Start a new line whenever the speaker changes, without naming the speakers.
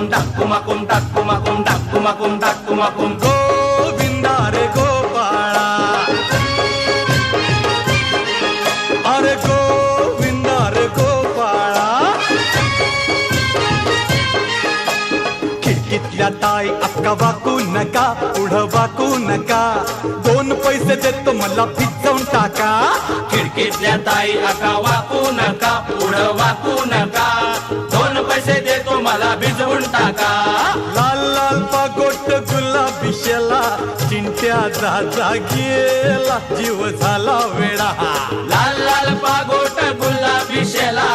टाकुमाकुम टाकुमाकुम टाकुमाकुम टाकुमाकुम
गोविंदा रे गोपाळा, अरे गोविंदा रे गोपाळा. खिडकीतल्या ताई अक्का वाकू नका, पुढं वाकू नका, 2 पैसे देतो मला भिजवून टाका.
खिडकीतल्या ताई आका वाकू नका, पुढं वाकू नका, 2 पैसे देतो मला भिजवून टाका.
लाल लाल पागोट गुलाबी शेला, चिंट्या जा गेला, जीव झाला वेडा.
लाल लाल पागोट गुलाबी शेला,